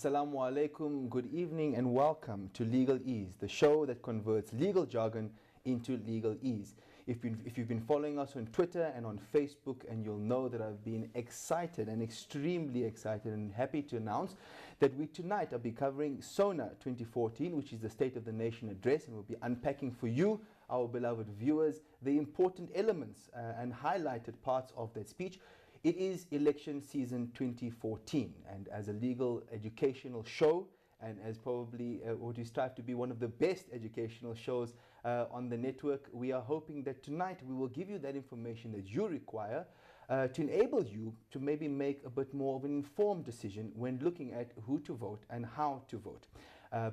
Assalamu alaikum, good evening and welcome to Legal Ease, the show that converts legal jargon into legal ease. If you've been following us on Twitter and on Facebook, and you'll know that I've been excited and extremely excited and happy to announce that we tonight will be covering SONA 2014, which is the State of the Nation Address, and we'll be unpacking for you, our beloved viewers, the important elements and highlighted parts of that speech. It is election season 2014, and as a legal educational show, and as probably what we strive to be one of the best educational shows on the network, we are hoping that tonight we will give you that information that you require to enable you to maybe make a bit more of an informed decision when looking at who to vote and how to vote.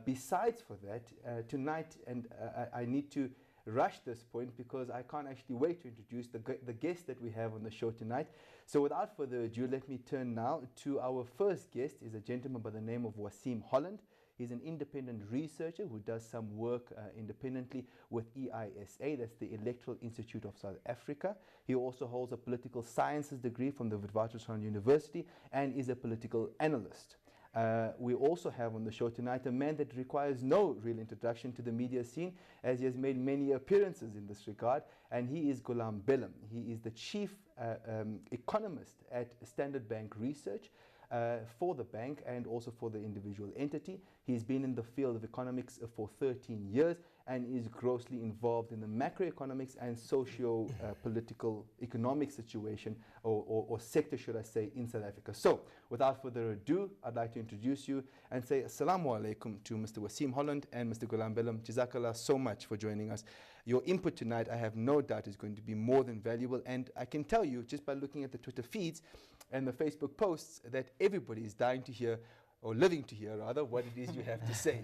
Besides for that, tonight, and I need to rush this point because I can't actually wait to introduce the guest that we have on the show tonight. So without further ado, let me turn now to our first guest. Is a gentleman by the name of Waseem Holland. He's an independent researcher who does some work independently with EISA, that's the Electoral Institute of South Africa. He also holds a political sciences degree from the Witwatersrand University and is a political analyst. We also have on the show tonight a man that requires no real introduction to the media scene, as he has made many appearances in this regard, and he is Goolam. He is the chief economist at Standard Bank Research for the bank and also for the individual entity. He's been in the field of economics for 13 years and is grossly involved in the macroeconomics and socio-political economic situation or sector, should I say, in South Africa. So, without further ado, I'd like to introduce you and say Assalamu alaikum to Mr. Waseem Holland and Mr. Goolam. Jazakallah so much for joining us. Your input tonight, I have no doubt, is going to be more than valuable, and I can tell you, just by looking at the Twitter feeds and the Facebook posts, that everybody is dying to hear, or living to hear rather, what it is you have to say.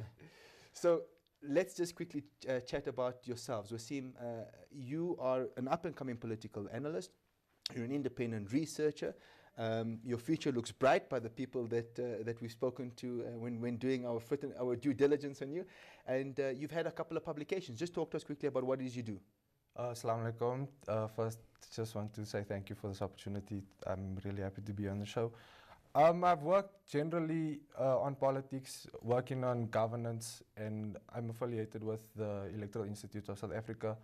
So let's just quickly chat about yourselves. Waseem, you are an up-and-coming political analyst. You're an independent researcher. Your future looks bright by the people that we've spoken to when doing our due diligence on you. And you've had a couple of publications. Just talk to us quickly about what it is you do. Assalamu alaikum. First, just want to say thank you for this opportunity. I'm really happy to be on the show. I've worked generally on politics, working on governance, and I'm affiliated with the Electoral Institute of South Africa.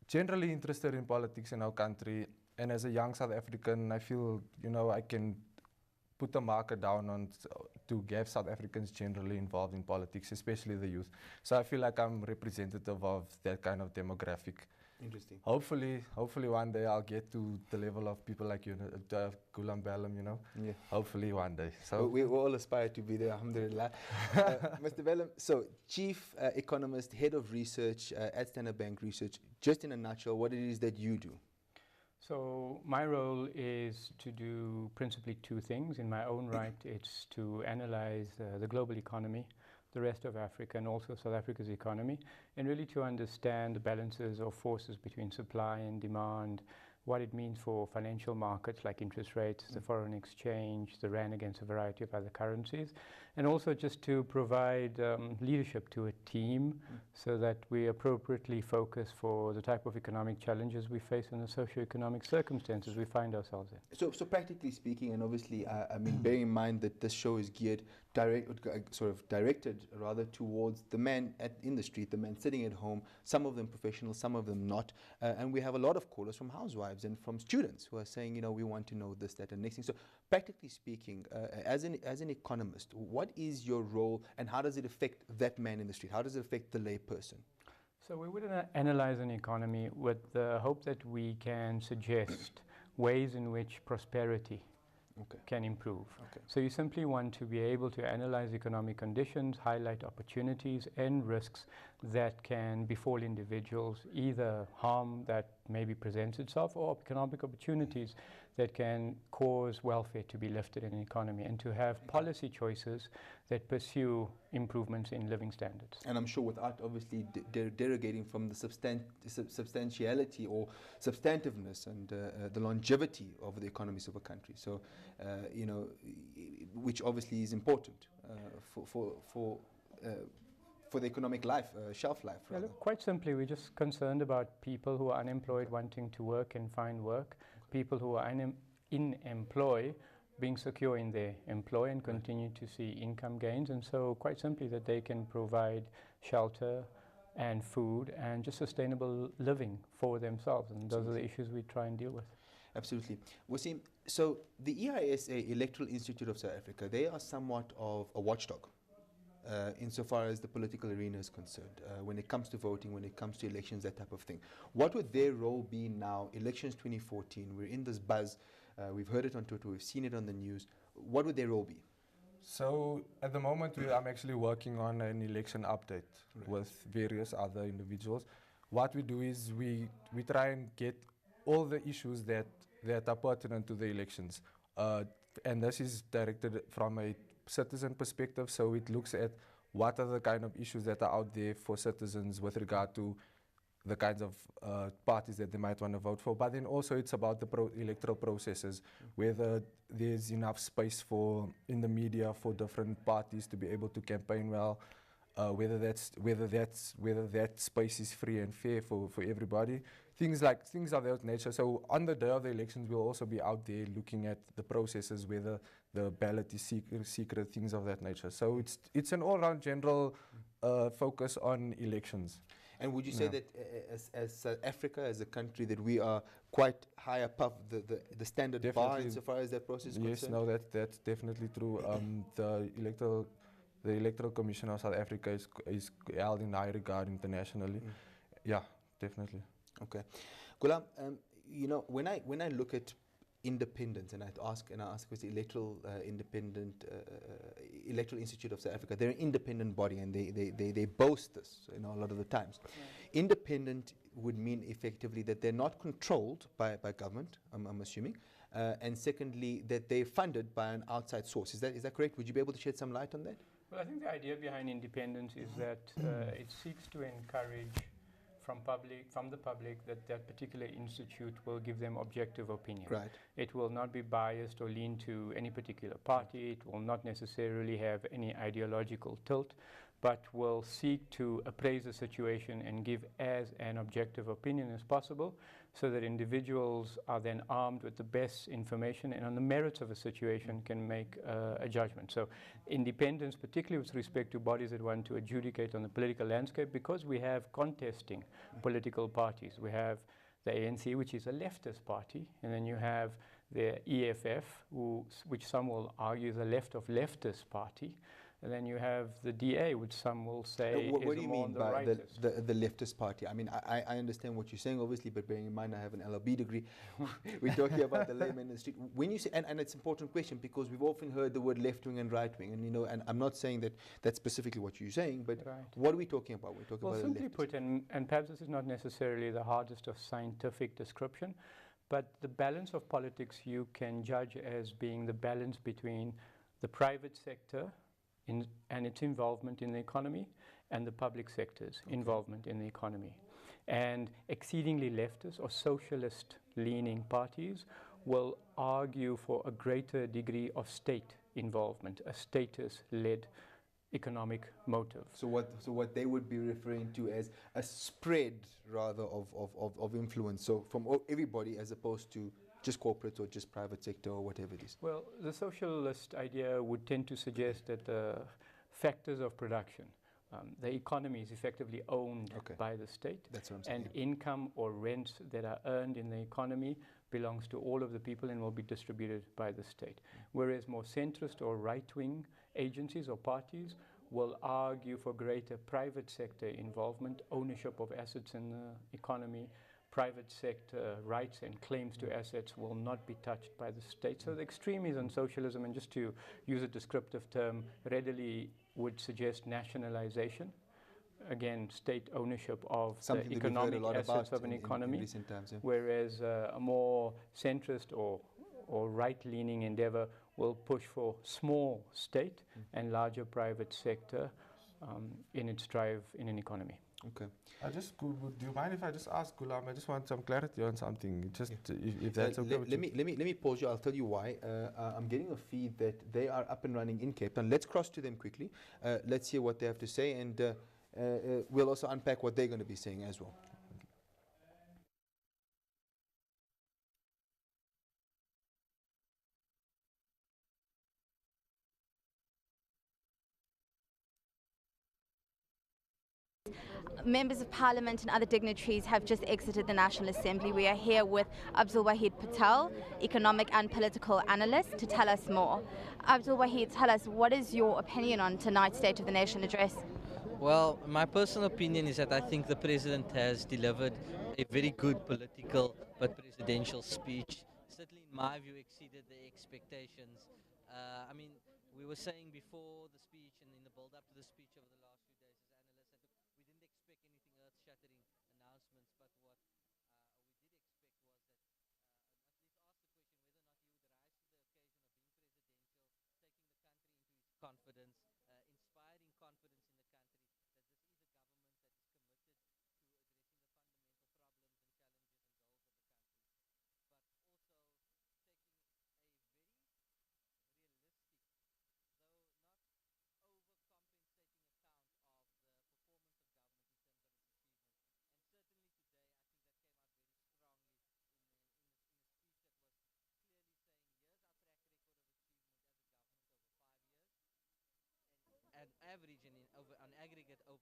Generally interested in politics in our country, and as a young South African, I feel, I can put a marker down on to get South Africans generally involved in politics, especially the youth. So I feel like I'm representative of that kind of demographic. Interesting. Hopefully one day I'll get to the level of people like you, Goolam, Ballim, Yeah. Hopefully one day. So we all aspire to be there, alhamdulillah. Mr. Ballim, so chief economist, head of research at Standard Bank Research. Just in a nutshell, what it is that you do? So my role is to do principally two things. In my own right, it's to analyze the global economy, the rest of Africa, and also South Africa's economy, and really to understand the balances or forces between supply and demand, what it means for financial markets like interest rates, the foreign exchange, the rand against a variety of other currencies, and also just to provide leadership to a team so that we appropriately focus for the type of economic challenges we face and the socio-economic circumstances we find ourselves in. So practically speaking, and obviously, I mean, bearing in mind that this show is geared, directed rather towards the man in the street, the man sitting at home, some of them professional, some of them not, and we have a lot of callers from housewives and from students who are saying, we want to know this, that, and next thing. So practically speaking, as an economist, what is your role and how does it affect that man in the street? How does it affect the lay person? So we would analyze an economy with the hope that we can suggest ways in which prosperity can improve. So you simply want to be able to analyze economic conditions, highlight opportunities and risks that can befall individuals, either harm that maybe presents itself or economic opportunities that can cause welfare to be lifted in an economy, and to have policy choices that pursue improvements in living standards. And I'm sure without obviously derogating from the substantiality or substantiveness and the longevity of the economies of a country. So, which obviously is important for the economic life, shelf life. Yeah, look, quite simply, we're just concerned about people who are unemployed wanting to work and find work, people who are in employ being secure in their employ and continue to see income gains. And so quite simply that they can provide shelter and food and just sustainable living for themselves. And those are the issues we try and deal with. Absolutely. Waseem, so the EISA, Electoral Institute of South Africa, they are somewhat of a watchdog insofar as the political arena is concerned, when it comes to voting, when it comes to elections, that type of thing. What would their role be now? Elections 2014, we're in this buzz, we've heard it on Twitter, we've seen it on the news. What would their role be? So at the moment, I'm actually working on an election update with various other individuals. What we do is we try and get all the issues that are pertinent to the elections. And this is directed from a citizen perspective, so it looks at what are the kind of issues that are out there for citizens with regard to the kinds of parties that they might want to vote for. But then also it's about the electoral processes, whether there's enough space in the media for different parties to be able to campaign well, whether that space is free and fair for everybody. Things of that nature. So on the day of the elections, we'll also be out there looking at the processes, whether the ballot is secret, things of that nature. So it's an all-round general focus on elections. And would you say that as South Africa, as a country, that we are quite high above the standard bar insofar as that process is concerned? Yes, no, that's definitely true. The Electoral Commission of South Africa is held in high regard internationally. Yeah, definitely. Okay, Goolam, you know, when I look at independence, and I ask was the Electoral Institute of South Africa, they're an independent body, and they boast this, you know, a lot of the times. Yeah. Independent would mean effectively that they're not controlled by government, I'm assuming, and secondly that they're funded by an outside source. Is that correct? Would you be able to shed some light on that? Well, I think the idea behind independence is that it seeks to encourage from the public that particular institute will give them objective opinion. Right. It will not be biased or lean to any particular party. It will not necessarily have any ideological tilt, but will seek to appraise the situation and give as an objective opinion as possible, so that individuals are then armed with the best information and on the merits of a situation can make a judgment. So independence, particularly with respect to bodies that want to adjudicate on the political landscape, because we have contesting political parties. We have the ANC, which is a leftist party, and then you have the EFF, which some will argue is a left of leftist party. And then you have the DA, which some will say what do is you more mean on by the the leftist party? I mean, I understand what you're saying, obviously, but bearing in mind I have an LLB degree, we're talking about the layman in the street. When you say, and it's an important question, because we've often heard the word left wing and right wing, and you know, and I'm not saying that that's specifically what you're saying, but what are we talking about? We're talking about simply put, and perhaps this is not necessarily the hardest of scientific description, but the balance of politics you can judge as being the balance between the private sector and its involvement in the economy, and the public sector's involvement in the economy. And exceedingly leftist or socialist-leaning parties will argue for a greater degree of state involvement, a status-led economic motive. So what they would be referring to as a spread, rather, of influence, so from everybody as opposed to just corporate or just private sector or whatever it is? Well, the socialist idea would tend to suggest that the factors of production, the economy is effectively owned by the state. That's what I'm saying. And income or rents that are earned in the economy belongs to all of the people and will be distributed by the state. Whereas more centrist or right-wing agencies or parties will argue for greater private sector involvement, ownership of assets in the economy. Private sector rights and claims to assets will not be touched by the state. So the extremism in socialism, and just to use a descriptive term, readily would suggest nationalization. Again, state ownership of something the economic assets of an economy. In recent times, yeah. Whereas a more centrist or right-leaning endeavor will push for small state and larger private sector in its drive in an economy. Okay. Do you mind if I just ask Goolam? I just want some clarity on something. Just if that's okay. Let me pause you. I'll tell you why. I'm getting a feed that they are up and running in Cape Town. Let's cross to them quickly. Let's hear what they have to say, and we'll also unpack what they're going to be saying as well. members of parliament and other dignitaries have just exited the National Assembly. We are here with Abdul Wahid Patel, economic and political analyst, to tell us more. Abdul Wahid, tell us, what is your opinion on tonight's State of the Nation address? Well, my personal opinion is that I think the president has delivered a very good political but presidential speech. Certainly, in my view, exceeded the expectations. I mean, we were saying before the speech and in the build-up to the speech over the last few days as analysts that we didn't expect anything earth-shattering announcements, but what we did expect was that at least ask the question whether or not he would rise to the occasion of being presidential, taking the country into its confidence, inspiring confidence in the country that this is a government that is committed to addressing the fundamental problems and challenges and goals of the country, but also taking a very realistic, though not overcompensating account of the performance of government in terms of its achievements. And certainly today, I think that came out very strongly in a speech that was clearly saying, here's our track record of achievement as a government over 5 years, and average and on aggregate over.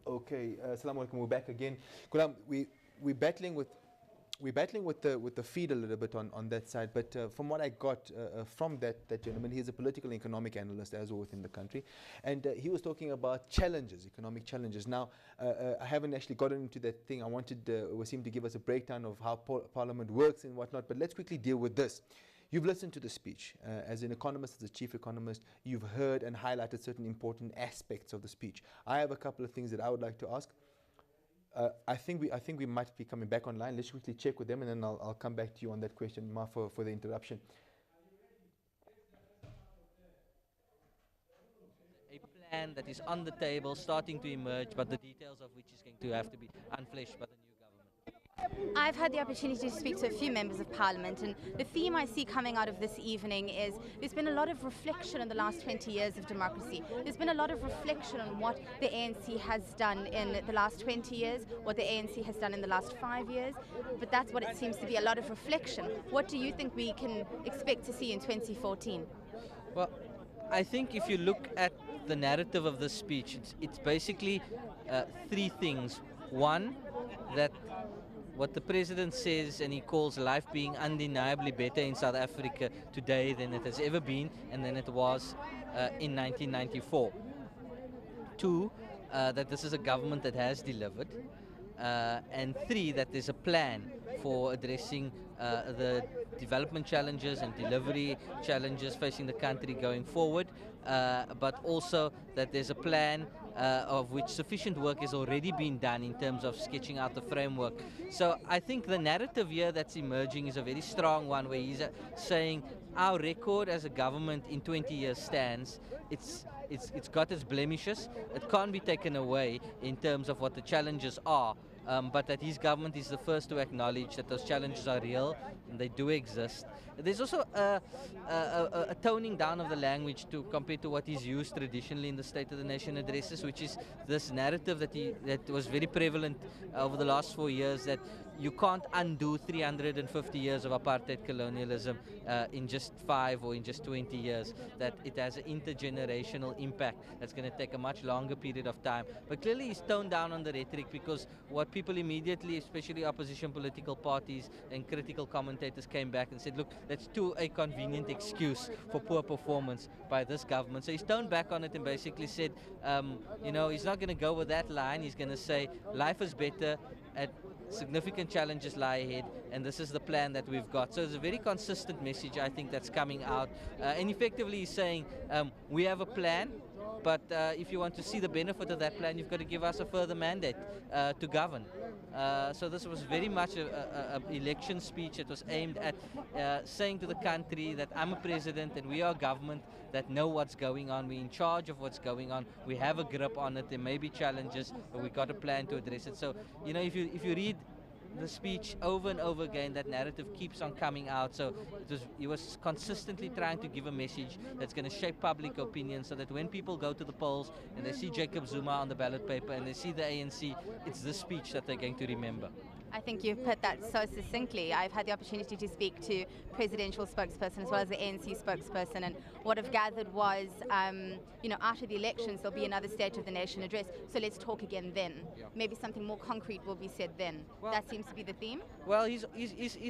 Okay, Assalamu alaikum. We're back again. Goolam, we're battling with the feed a little bit on that side, but from what I got from that gentleman, he's a political and economic analyst as well within the country, and he was talking about challenges, economic challenges. Now, I haven't actually gotten into that thing. I wanted Waseem to give us a breakdown of how Parliament works and whatnot, but let's quickly deal with this. You've listened to the speech. As an economist, as a chief economist, you've heard and highlighted certain important aspects of the speech. I have a couple of things that I would like to ask. I think we might be coming back online. Let's quickly check with them, and then I'll come back to you on that question, Ma, for the interruption. A plan that is on the table, starting to emerge, but the details of which is going to have to be unfleshed by the new government. I've had the opportunity to speak to a few members of parliament, and the theme I see coming out of this evening is there's been a lot of reflection in the last 20 years of democracy. There's been a lot of reflection on what the ANC has done in the last 20 years, what the ANC has done in the last 5 years, but that's what it seems to be, a lot of reflection. What do you think we can expect to see in 2014? Well, I think if you look at the narrative of this speech, it's basically three things. One, that what the president says, and he calls life being undeniably better in South Africa today than it has ever been and than it was in 1994. Two, that this is a government that has delivered. And three, that there's a plan for addressing the development challenges and delivery challenges facing the country going forward, but also that there's a plan of which sufficient work has already been done in terms of sketching out the framework. So I think the narrative here that's emerging is a very strong one, where he's saying our record as a government in 20 years stands. It's got its blemishes. It can't be taken away in terms of what the challenges are. But that his government is the first to acknowledge that those challenges are real and they do exist. There's also a toning down of the language compared to what is used traditionally in the State of the Nation addresses, which is this narrative that was very prevalent over the last 4 years, that you can't undo 350 years of apartheid colonialism in just 5 or in just 20 years, that it has an intergenerational impact that's going to take a much longer period of time. But clearly he's toned down on the rhetoric, because what people immediately, especially opposition political parties and critical commentators, came back and said, look, that's too a convenient excuse for poor performance by this government. So he's toned back on it and basically said, he's not going to go with that line. He's going to say life is better, at significant challenges lie ahead, and this is the plan that we've got. So it's a very consistent message, I think, that's coming out. And effectively he's saying, we have a plan, but if you want to see the benefit of that plan, you've got to give us a further mandate to govern. So this was very much an election speech. It was aimed at saying to the country that I'm a president and we are government that know what's going on. We're in charge of what's going on. We have a grip on it. There may be challenges, but we've got a plan to address it. So, if you read the speech over and over again, that narrative keeps on coming out. So he was consistently trying to give a message that's going to shape public opinion, so that when people go to the polls and they see Jacob Zuma on the ballot paper and they see the ANC, it's this speech that they're going to remember. I think you've put that so succinctly. I've had the opportunity to speak to presidential spokesperson as well as the ANC spokesperson, and what I've gathered was, after the elections there'll be another State of the Nation address, so let's talk again then. Yeah. Maybe something more concrete will be said then. Well, that seems to be the theme. Well, he's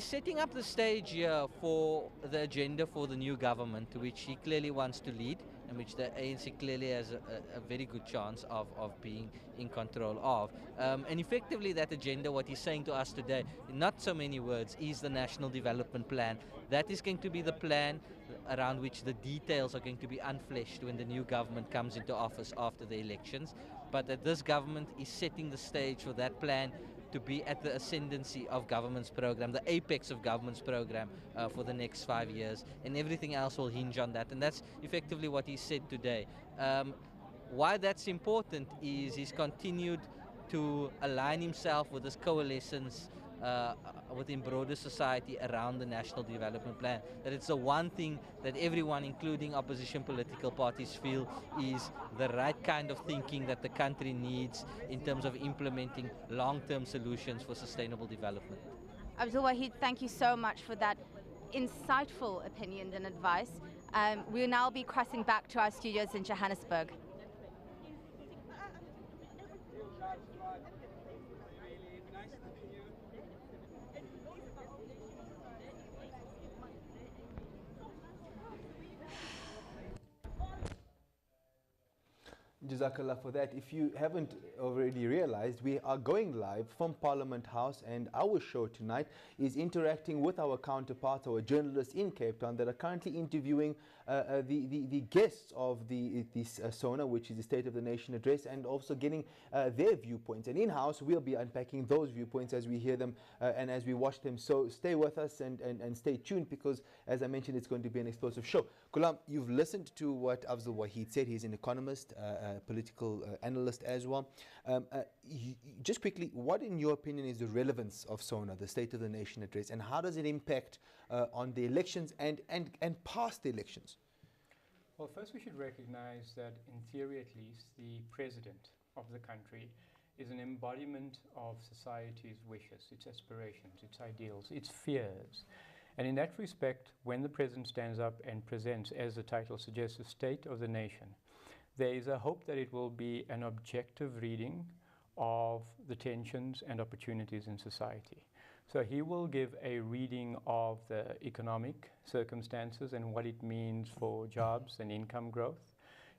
setting up the stage here for the agenda for the new government, which he clearly wants to lead, and which the ANC clearly has a very good chance of being in control of. And effectively that agenda, what he's saying to us today, in not so many words, is the National Development Plan. That is going to be the plan around which the details are going to be unfleshed when the new government comes into office after the elections. But that this government is setting the stage for that plan to be at the ascendancy of government's program, the apex of government's program for the next 5 years, and everything else will hinge on that. And that's effectively what he said today. Why that's important is he's continued to align himself with his coalescence within broader society around the National Development Plan. That it's the one thing that everyone, including opposition political parties, feel is the right kind of thinking that the country needs in terms of implementing long-term solutions for sustainable development. Abdul Wahid, thank you so much for that insightful opinion and advice. We'll now be crossing back to our studios in Johannesburg. Jazakallah for that. If you haven't already realized, we are going live from Parliament House, and our show tonight is interacting with our counterparts, our journalists in Cape Town that are currently interviewing the guests of this SONA, which is the State of the Nation Address, and also getting their viewpoints. And in-house, we'll be unpacking those viewpoints as we hear them and as we watch them. So stay with us and stay tuned, because, as I mentioned, it's going to be an explosive show. Goolam, you've listened to what Abdul Wahid said. He's an economist, political analyst as well. Just quickly, what in your opinion is the relevance of SONA, the State of the Nation Address, and how does it impact on the elections and past the elections? Well, first we should recognize that, in theory at least, the president of the country is an embodiment of society's wishes, its aspirations, its ideals, its fears. And in that respect, when the president stands up and presents, as the title suggests, the State of the Nation, there is a hope that it will be an objective reading of the tensions and opportunities in society. So he will give a reading of the economic circumstances and what it means for jobs and income growth.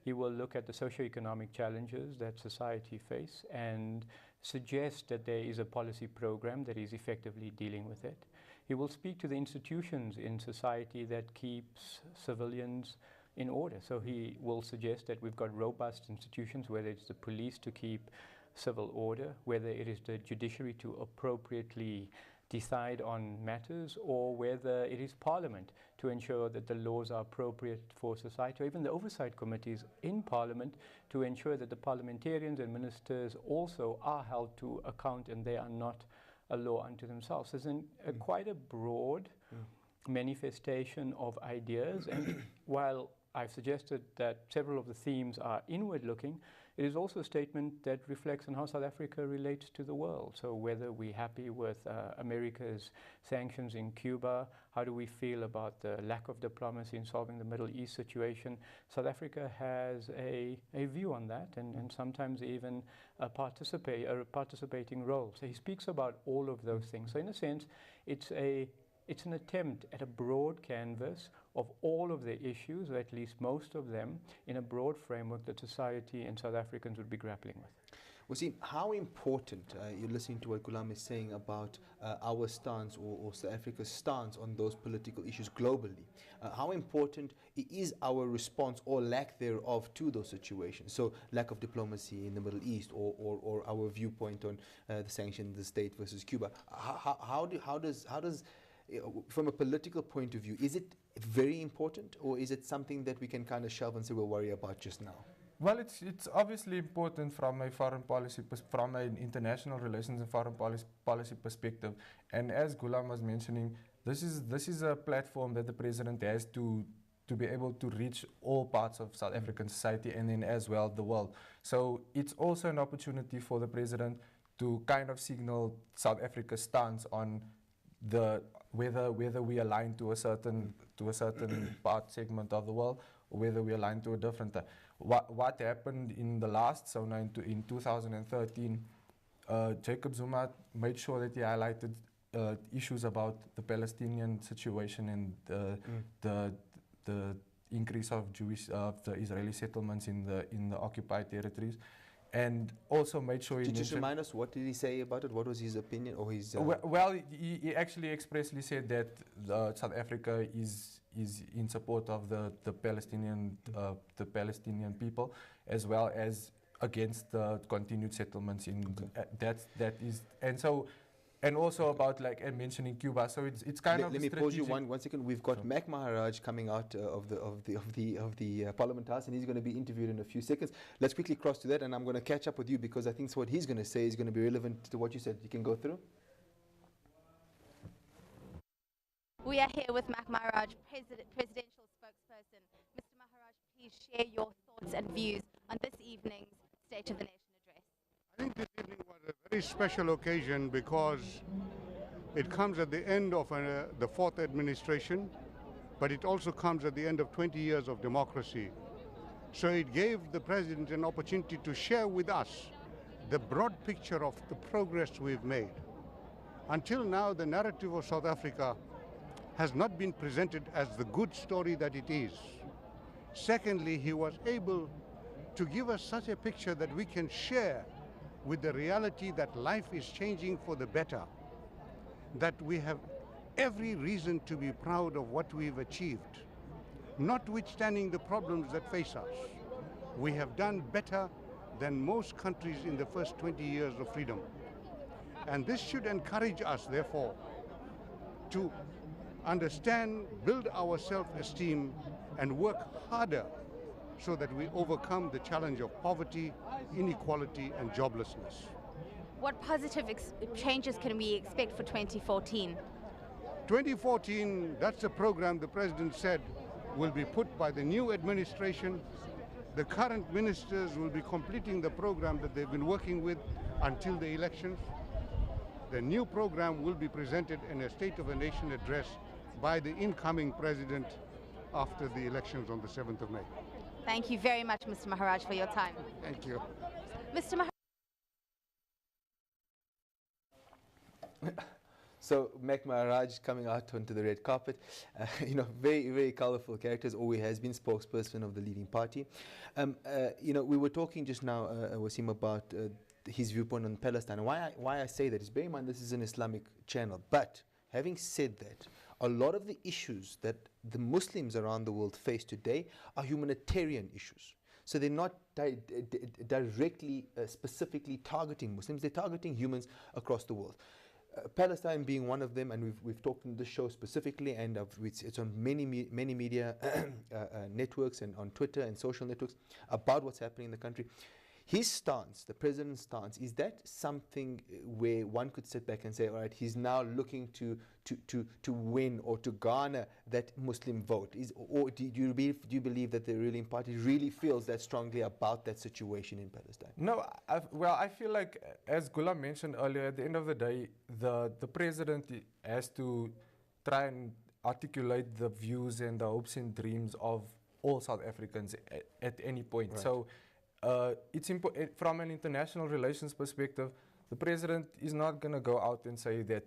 He will look at the socio-economic challenges that society face and suggest that there is a policy program that is effectively dealing with it. He will speak to the institutions in society that keeps civilians in order. So he will suggest that we've got robust institutions, whether it's the police to keep civil order, whether it is the judiciary to appropriately decide on matters, or whether it is Parliament to ensure that the laws are appropriate for society, or even the oversight committees in Parliament to ensure that the parliamentarians and ministers also are held to account and they are not a law unto themselves. There's quite a broad manifestation of ideas, and while I've suggested that several of the themes are inward-looking, it is also a statement that reflects on how South Africa relates to the world. So whether we're happy with America's sanctions in Cuba, how do we feel about the lack of diplomacy in solving the Middle East situation, South Africa has a view on that, and sometimes even a participating role. So he speaks about all of those things. So in a sense, it's an attempt at a broad canvas of all of the issues, or at least most of them, in a broad framework that society and South Africans would be grappling with. Waseem, how important, you're listening to what Goolam is saying about our stance or South Africa's stance on those political issues globally. How important is our response or lack thereof to those situations? So lack of diplomacy in the Middle East, or our viewpoint on the sanction, the state versus Cuba. How does from a political point of view, is it very important, or is it something that we can kind of shelve and say we'll worry about just now? Well, it's obviously important from a foreign policy, from an international relations and foreign policy perspective. And as Goolam was mentioning, this is a platform that the president has to be able to reach all parts of South African society, and then as well the world. So it's also an opportunity for the president to kind of signal South Africa's stance on the whether we align to a certain part segment of the world, or whether we align to a different. What happened in the last SONA in 2013? Jacob Zuma made sure that he highlighted issues about the Palestinian situation and the increase of the Israeli settlements in the occupied territories, and also made sure he Just remind us, what did he say about it? What was his opinion or his? Well, he actually expressly said that South Africa is in support of the Palestinian people, as well as against the continued settlements in that is, and so. And also about mentioning Cuba, so it's kind of. Let me pause you one second. We've got Mac Maharaj coming out of the Parliament House, and he's going to be interviewed in a few seconds. Let's quickly cross to that, and I'm going to catch up with you because I think what he's going to say is going to be relevant to what you said. You can go through. We are here with Mac Maharaj, presidential spokesperson. Mr. Maharaj, please share your thoughts and views on this evening's State of the Nation address. I think this evening was a very special occasion because it comes at the end of the fourth administration, but it also comes at the end of 20 years of democracy. So it gave the President an opportunity to share with us the broad picture of the progress we've made. Until now, the narrative of South Africa has not been presented as the good story that it is. Secondly, he was able to give us such a picture that we can share with the reality that life is changing for the better, that we have every reason to be proud of what we've achieved, notwithstanding the problems that face us. We have done better than most countries in the first 20 years of freedom. And this should encourage us, therefore, to understand, build our self-esteem, and work harder so that we overcome the challenge of poverty, inequality, and joblessness. What positive changes can we expect for 2014? 2014, that's a program the President said will be put by the new administration. The current ministers will be completing the program that they've been working with until the elections. The new program will be presented in a State of the Nation address by the incoming President after the elections on the 7th of May. Thank you very much, Mr. Maharaj, for your time. Thank you. Mr. Maharaj. So Mac Maharaj coming out onto the red carpet, very, very colorful characters, always has been spokesperson of the leading party. We were talking just now, Waseem, about his viewpoint on Palestine. Why I say that is, bear in mind this is an Islamic channel, but having said that, a lot of the issues that the Muslims around the world face today are humanitarian issues. So they're not directly, specifically targeting Muslims, they're targeting humans across the world. Palestine being one of them, and we've talked on this show specifically, and it's on many media networks and on Twitter and social networks about what's happening in the country. His stance, the president's stance, is that something where one could sit back and say, all right, he's now looking to win or to garner that Muslim vote? Or do you believe that the ruling party really feels that strongly about that situation in Palestine? No, I feel like, as Goolam mentioned earlier, at the end of the day, the president has to try and articulate the views and the hopes and dreams of all South Africans at any point. Right. So it's important from an international relations perspective. The president is not going to go out and say that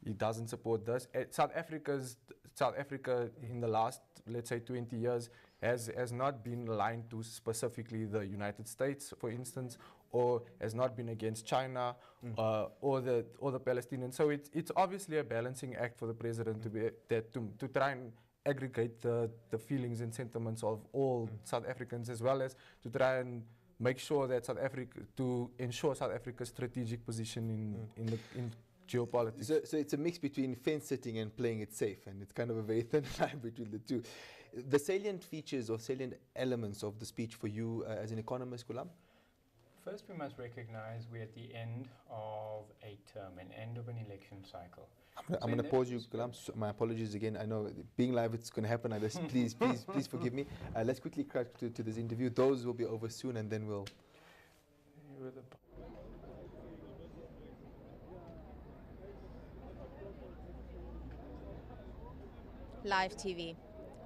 he doesn't support this. South Africa in the last, let's say, 20 years has not been aligned to specifically the United States, for instance, or has not been against China or the Palestinians. So it's obviously a balancing act for the president to try and aggregate the feelings and sentiments of all South Africans, as well as to try and make sure that ensure South Africa's strategic position in geopolitics. So it's a mix between fence sitting and playing it safe, and it's kind of a very thin line between the two. The salient features or salient elements of the speech for you as an economist, Goolam? First, we must recognize we're at the end of a term, an end of an election cycle. I'm going to pause you, Goolam. So my apologies again. I know being live, it's going to happen like this. Please forgive me. Let's quickly crack to this interview. Those will be over soon, and then we'll... Live TV.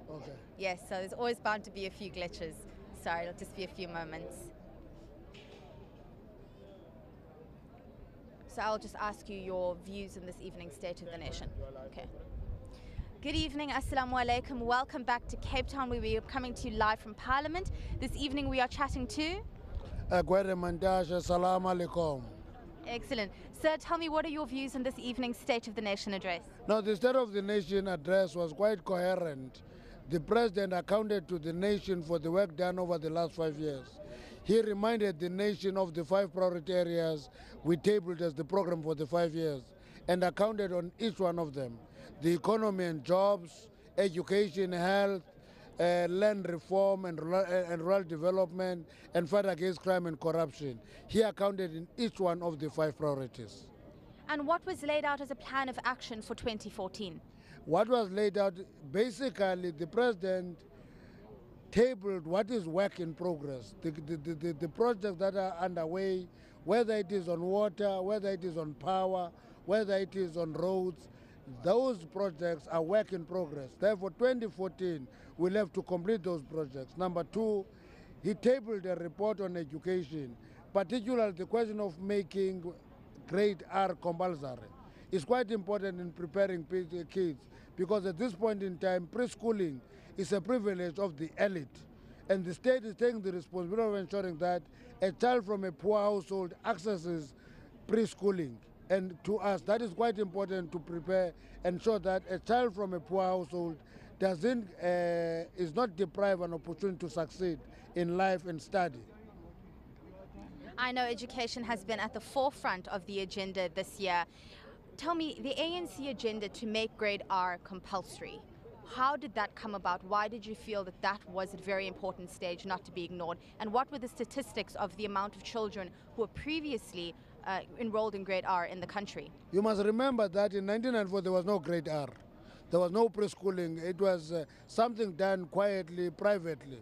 Okay. Yes, so there's always bound to be a few glitches. Sorry, it'll just be a few moments. So I'll just ask you your views on this evening's State of the Nation. Okay. Good evening, Assalamu alaikum. Welcome back to Cape Town, where we are coming to you live from Parliament. This evening we are chatting to... Agwere Mandasha, salam alaikum. Excellent. Sir, tell me, what are your views on this evening's State of the Nation address? Now, the State of the Nation address was quite coherent. The President accounted to the nation for the work done over the last 5 years. He reminded the nation of the 5 priority areas we tabled as the program for the 5 years and accounted on each one of them. The economy and jobs, education, health, land reform and rural development, and fight against crime and corruption. He accounted in each one of the 5 priorities. And what was laid out as a plan of action for 2014? What was laid out, basically the President tabled what is work in progress, the projects that are underway, whether it is on water, whether it is on power, whether it is on roads. Those projects are work in progress. Therefore, 2014, we'll have to complete those projects. Number 2, he tabled a report on education, particularly the question of making grade R compulsory. It's quite important in preparing kids, because at this point in time, preschooling is a privilege of the elite. And the state is taking the responsibility of ensuring that a child from a poor household accesses preschooling. And to us, that is quite important to prepare, ensure that a child from a poor household is not deprived an opportunity to succeed in life and study. I know education has been at the forefront of the agenda this year. Tell me, the ANC agenda to make grade R compulsory, how did that come about? Why did you feel that that was a very important stage not to be ignored? And what were the statistics of the amount of children who were previously enrolled in grade R in the country? You must remember that in 1994 there was no grade R. There was no preschooling. It was something done quietly, privately.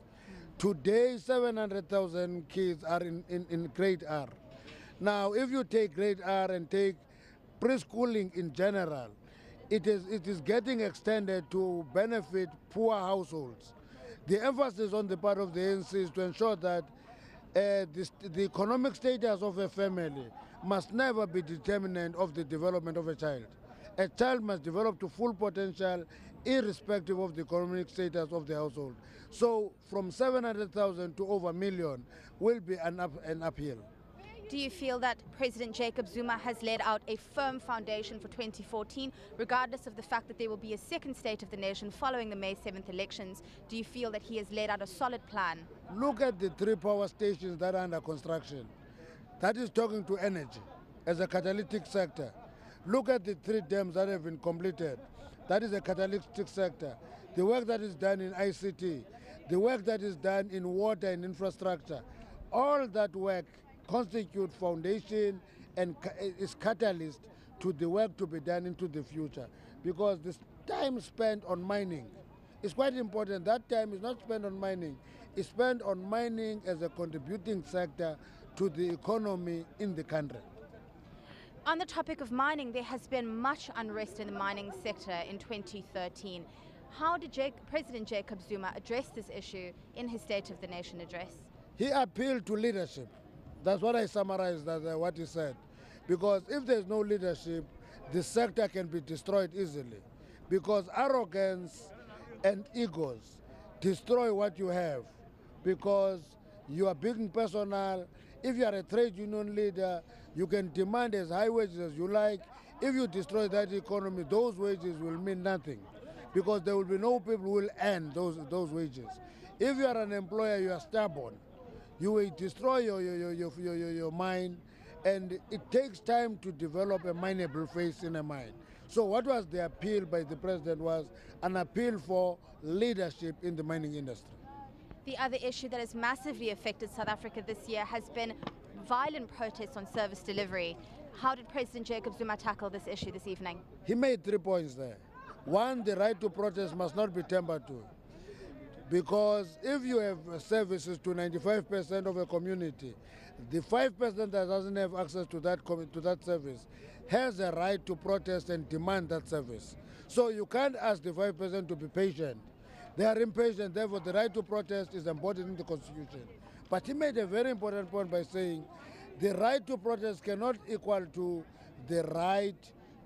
Today, 700,000 kids are in grade R. Now, if you take grade R and take preschooling in general, it is getting extended to benefit poor households. The emphasis on the part of the ANC is to ensure that the economic status of a family must never be determinant of the development of a child. A child must develop to full potential irrespective of the economic status of the household. So from 700,000 to over 1 million will be an uphill. Do you feel that President Jacob Zuma has laid out a firm foundation for 2014, regardless of the fact that there will be a second State of the Nation following the May 7th elections? Do you feel that he has laid out a solid plan? Look at the 3 power stations that are under construction. That is talking to energy as a catalytic sector. Look at the 3 dams that have been completed. That is a catalytic sector. The work that is done in ICT, the work that is done in water and infrastructure, all that work constitute foundation and is catalyst to the work to be done into the future. Because the time spent on mining is quite important. That time is not spent on mining. It's spent on mining as a contributing sector to the economy in the country. On the topic of mining, there has been much unrest in the mining sector in 2013. How did President Jacob Zuma address this issue in his State of the Nation address? He appealed to leadership. That's what I summarized as what he said. Because if there's no leadership, the sector can be destroyed easily. Because arrogance and egos destroy what you have. Because you are being personal. If you are a trade union leader, you can demand as high wages as you like. If you destroy that economy, those wages will mean nothing. Because there will be no people who will earn those wages. If you are an employer, you are stubborn. You will destroy your mine, and it takes time to develop a mineable phase in a mine. So what was the appeal by the president was an appeal for leadership in the mining industry. The other issue that has massively affected South Africa this year has been violent protests on service delivery. How did President Jacob Zuma tackle this issue this evening? He made 3 points there. 1, the right to protest must not be tampered to. Because if you have services to 95% of a community, the 5% that doesn't have access to that service has a right to protest and demand that service. So you can't ask the 5% to be patient. They are impatient, therefore the right to protest is embodied in the Constitution. But he made a very important point by saying the right to protest cannot equal to the right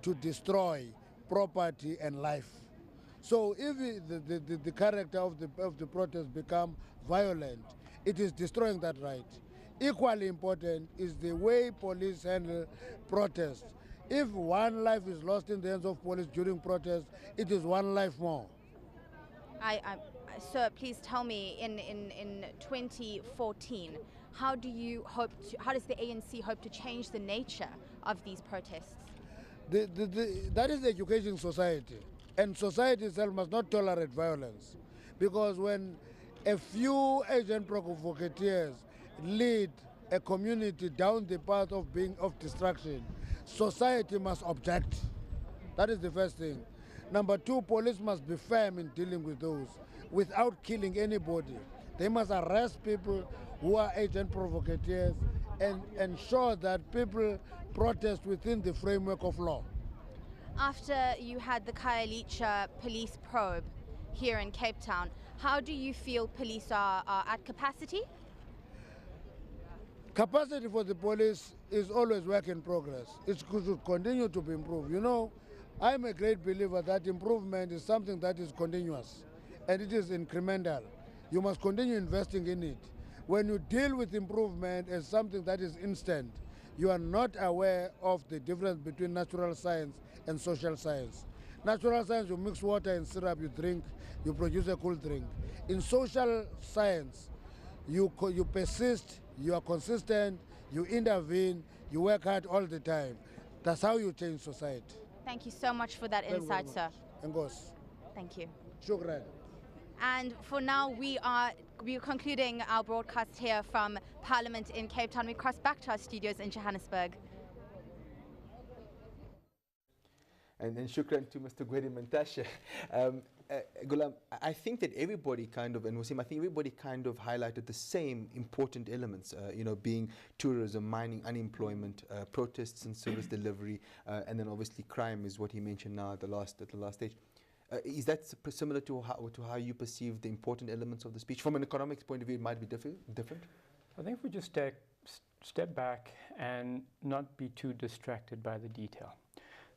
to destroy property and life. So if the character of the protest become violent, it is destroying that right. Equally important is the way police handle protests. If one life is lost in the hands of police during protest, it is one life more. Sir, please tell me, in 2014, how does the ANC hope to change the nature of these protests? That is educating society, and society itself must not tolerate violence, because when a few agent provocateurs lead a community down the path of destruction, society must object. That is the first thing. Number two, police must be firm in dealing with those without killing anybody. They must arrest people who are agent provocateurs and ensure that people protest within the framework of law. After you had the Khayelitsha police probe here in Cape Town, how do you feel police are at capacity? Capacity for the police is always work in progress. It should continue to be improved. You know, I'm a great believer that improvement is something that is continuous and it is incremental. You must continue investing in it. When you deal with improvement as something that is instant, you are not aware of the difference between natural science and social science. Natural science, you mix water and syrup, you drink, you produce a cool drink. In social science, you persist, you are consistent, you intervene, you work hard all the time. That's how you change society. Thank you so much for that insight, sir. Engos. Thank you. Shukran. And for now, we are concluding our broadcast here from Parliament in Cape Town. We cross back to our studios in Johannesburg. And then shukran to Mr. Gwede Mantashe. Goolam, I think that everybody kind of, and Waseem, I think everybody kind of highlighted the same important elements, being tourism, mining, unemployment, protests and service delivery, and then obviously crime is what he mentioned now at the last stage. Is that similar to how you perceive the important elements of the speech? From an economics point of view, it might be different? I think if we just step back and not be too distracted by the detail.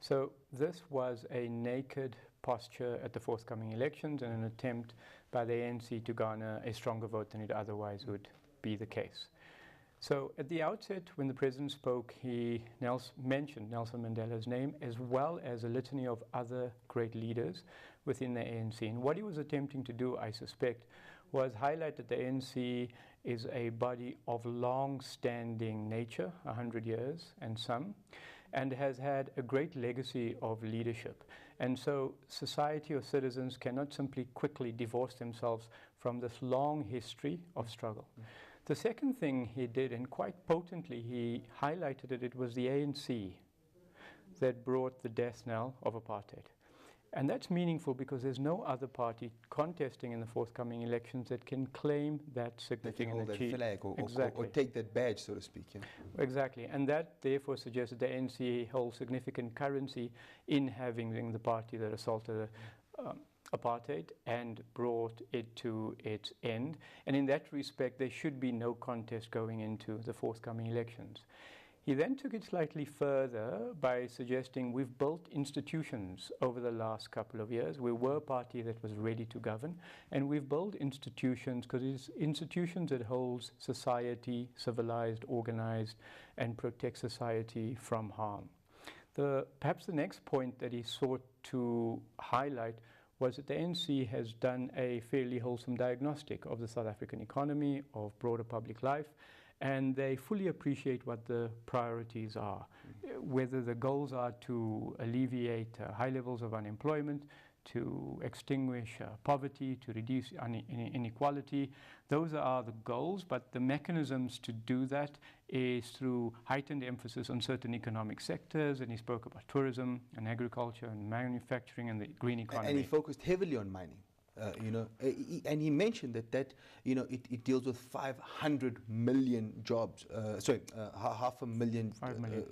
So this was a naked posture at the forthcoming elections and an attempt by the ANC to garner a stronger vote than it otherwise would be the case. So at the outset, when the president spoke, he mentioned Nelson Mandela's name, as well as a litany of other great leaders within the ANC. And what he was attempting to do, I suspect, was highlight that the ANC is a body of long-standing nature, 100 years and some, and has had a great legacy of leadership. And so society or citizens cannot simply quickly divorce themselves from this long history of struggle. The second thing he did, and quite potently he highlighted it was the ANC that brought the death knell of apartheid. And that's meaningful because there's no other party contesting in the forthcoming elections that can claim that significant achievement. That flag Exactly. or take that badge, so to speak. Yeah. Exactly. And that therefore suggests that the ANC holds significant currency in having the party that assaulted apartheid and brought it to its end. And in that respect, there should be no contest going into the forthcoming elections. He then took it slightly further by suggesting we've built institutions over the last couple of years. We were a party that was ready to govern, and we've built institutions because it's institutions that holds society, civilized, organized, and protect society from harm. Perhaps the next point that he sought to highlight was that the ANC has done a fairly wholesome diagnostic of the South African economy, of broader public life, and they fully appreciate what the priorities are, whether the goals are to alleviate high levels of unemployment, to extinguish poverty, to reduce inequality. Those are the goals, but the mechanisms to do that is through heightened emphasis on certain economic sectors, and he spoke about tourism and agriculture and manufacturing and the green economy. And he focused heavily on mining. And he mentioned that it deals with 500 million jobs. Half a million. 5 million.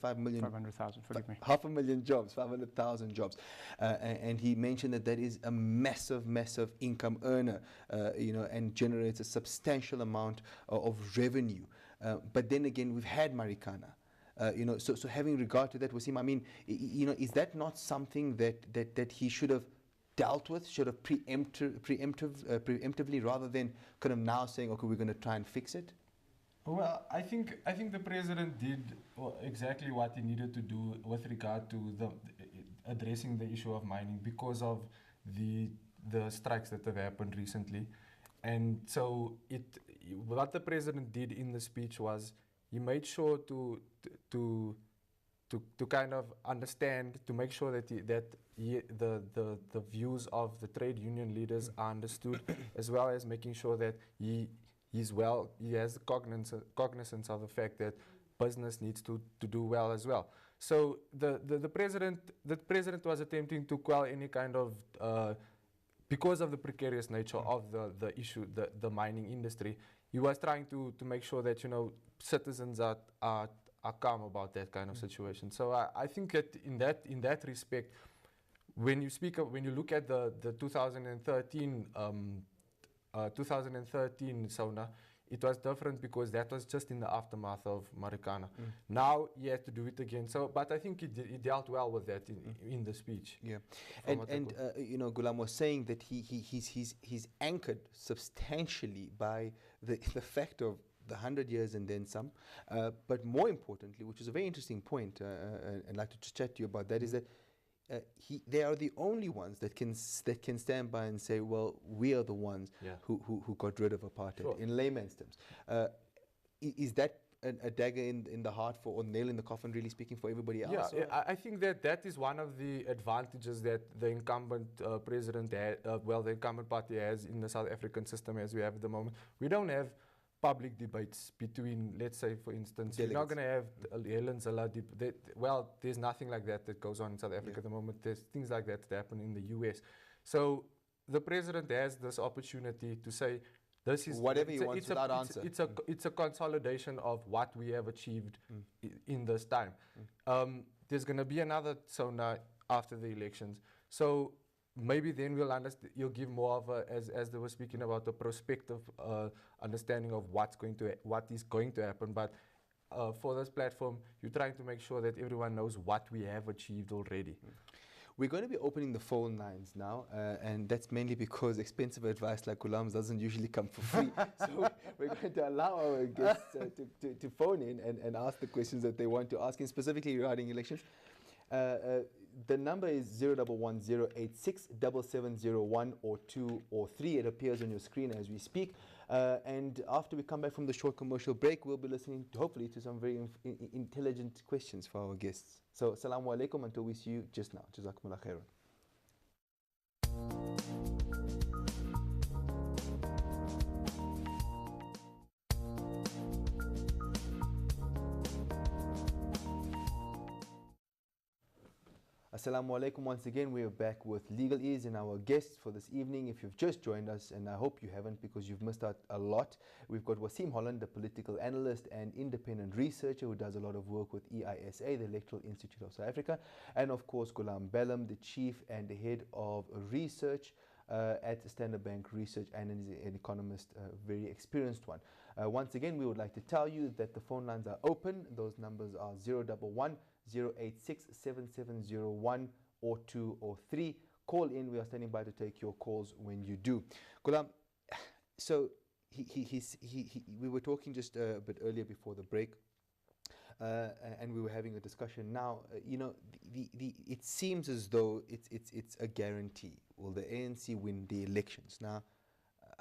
5 million. 500,000, forgive me. Half a million jobs, 500,000 jobs. And he mentioned that is a massive, massive income earner, and generates a substantial amount of revenue. But then again, we've had Marikana. So having regard to that, Waseem, I mean, is that not something that he should have dealt with, should have preemptively, rather than kind of now saying, okay, we're going to try and fix it? Well, I think the president did exactly what he needed to do with regard to addressing the issue of mining because of the strikes that have happened recently. And so what the president did in the speech was he made sure to kind of understand, to make sure that the views of the trade union leaders are understood, as well as making sure that he has cognizance of the fact that business needs to do well as well. So the president was attempting to quell any kind of because of the precarious nature of the issue, the mining industry. He was trying to make sure that citizens are calm about that kind of situation. So I think that in that respect, when you look at the 2013 SONA, it was different because that was just in the aftermath of Marikana. Now he had to do it again. So, but I think he dealt well with that in the speech. Yeah, and Goolam was saying that he's anchored substantially by the fact of the 100 years and then some. But more importantly, which is a very interesting point, and I'd like to just chat to you about that, is that they are the only ones that can stand by and say, well, we are the ones who got rid of apartheid, in layman's terms. Is that a dagger in the heart or nail in the coffin, really speaking, for everybody else? Yeah, I think that is one of the advantages that the incumbent president, the incumbent party has in the South African system as we have at the moment. We don't have public debates between, let's say, for instance, delegates. You're not going to have Helen Zala there's nothing like that goes on in South Africa at the moment. There's things like that happen in the US. So the president has this opportunity to say, this is whatever he wants without answer. It's a consolidation of what we have achieved in this time. There's going to be another SONA after the elections. So maybe then you'll give more of as they were speaking about, the prospective understanding of what is going to happen. But for this platform, you're trying to make sure that everyone knows what we have achieved already. We're going to be opening the phone lines now, and that's mainly because expensive advice like Goolam's doesn't usually come for free. So we're going to allow our guests to phone in and ask the questions that they want to ask, and specifically regarding elections. The number is 011-086-7701 or 2 or 3. It appears on your screen as we speak. And after we come back from the short commercial break, we'll be listening, hopefully, to some very intelligent questions for our guests. So, assalamu alaikum until we see you just now. Jazakumullah khairan. Assalamu alaikum once again. We are back with Legal Ease and our guests for this evening. If you've just joined us, and I hope you haven't because you've missed out a lot, we've got Waseem Holland, the political analyst and independent researcher who does a lot of work with EISA, the Electoral Institute of South Africa, and of course Ballim, the chief and the head of research at Standard Bank Research, and is an economist, a very experienced one. Once again, we would like to tell you that the phone lines are open. Those numbers are 011-086-7701 or 2 or 3. Call in. We are standing by to take your calls when you do. Goolam, so we were talking just a bit earlier before the break, and we were having a discussion. Now, it seems as though it's a guarantee. Will the ANC win the elections? Now,